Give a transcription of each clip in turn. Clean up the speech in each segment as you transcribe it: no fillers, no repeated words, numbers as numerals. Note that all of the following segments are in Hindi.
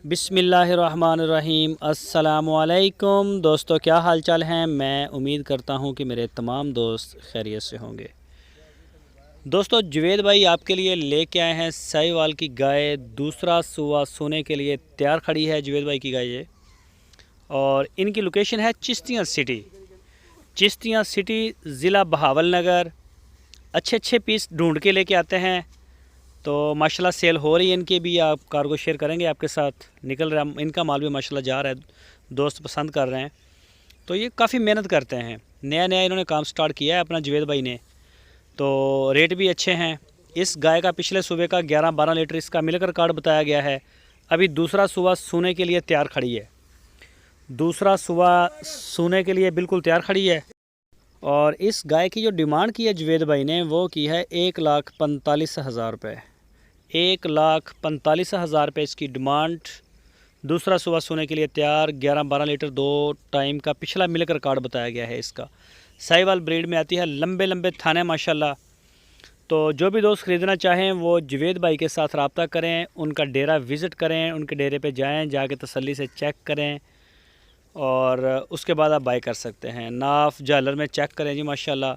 बिस्मिल्लाहिर्रहमानिर्रहीम। अस्सलामुअलैकुम दोस्तों, क्या हाल चाल हैं। मैं उम्मीद करता हूं कि मेरे तमाम दोस्त खैरियत से होंगे। दोस्तों, जुवेद भाई आपके लिए लेके आए हैं साहिवाल की गाय। दूसरा सुआ सोने के लिए तैयार खड़ी है जुवेद भाई की गाय ये। और इनकी लोकेशन है चिश्तियाँ सिटी। चिश्तियाँ सिटी ज़िला बहावल नगर। अच्छे अच्छे पीस ढूंढ के लेके आते हैं, तो माशाल्लाह सेल हो रही है इनकी भी। आप कार्गो शेयर करेंगे आपके साथ, निकल रहा है इनका माल भी माशाल्लाह जा रहा है, दोस्त पसंद कर रहे हैं। तो ये काफ़ी मेहनत करते हैं, नया नया इन्होंने काम स्टार्ट किया है अपना जुवेद भाई ने। तो रेट भी अच्छे हैं। इस गाय का पिछले सुबह का 11-12 लीटर इसका मिलकर कार्ड बताया गया है। अभी दूसरा सुबह सोने के लिए तैयार खड़ी है। दूसरा सुबह सोने के लिए बिल्कुल तैयार खड़ी है। और इस गाय की जो डिमांड की है जुवेद भाई ने, वो की है 1,45,000 रुपये। 1,45,000 रुपये इसकी डिमांड। दूसरा सुबह सोने के लिए तैयार, 11-12 लीटर 2 टाइम का पिछला मिलकर कार्ड बताया गया है इसका। साहिवाल ब्रीड में आती है, लंबे लंबे थाने माशाल्लाह। तो जो भी दोस्त ख़रीदना चाहें वो जुवेद भाई के साथ रब्ता करें, उनका डेरा विज़िट करें, उनके डेरे पे जाएं, जाके तसल्ली से चेक करें और उसके बाद आप बाई कर सकते हैं। नाफ झालर में चेक करें जी माशाल्लाह,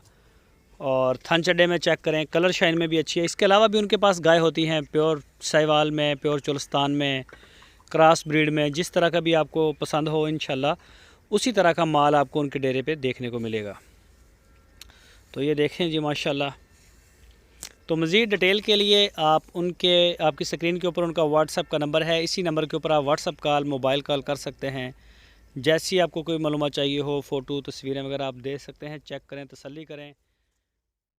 और थन चड्डे में चेक करें, कलर शाइन में भी अच्छी है। इसके अलावा भी उनके पास गाय होती हैं प्योर साहिवाल में, प्योर चोलस्तान में, क्रॉस ब्रीड में। जिस तरह का भी आपको पसंद हो इंशाल्लाह उसी तरह का माल आपको उनके डेरे पे देखने को मिलेगा। तो ये देखें जी माशाल्लाह। तो मज़ीद डिटेल के लिए आपकी स्क्रीन के ऊपर उनका व्हाट्सअप का नंबर है, इसी नंबर के ऊपर आप व्हाट्सअप कॉल, मोबाइल कॉल कर सकते हैं। जैसी आपको कोई मालूमात चाहिए हो, फ़ोटो तस्वीरें वगैरह आप दे सकते हैं। चेक करें, तसल्ली करें।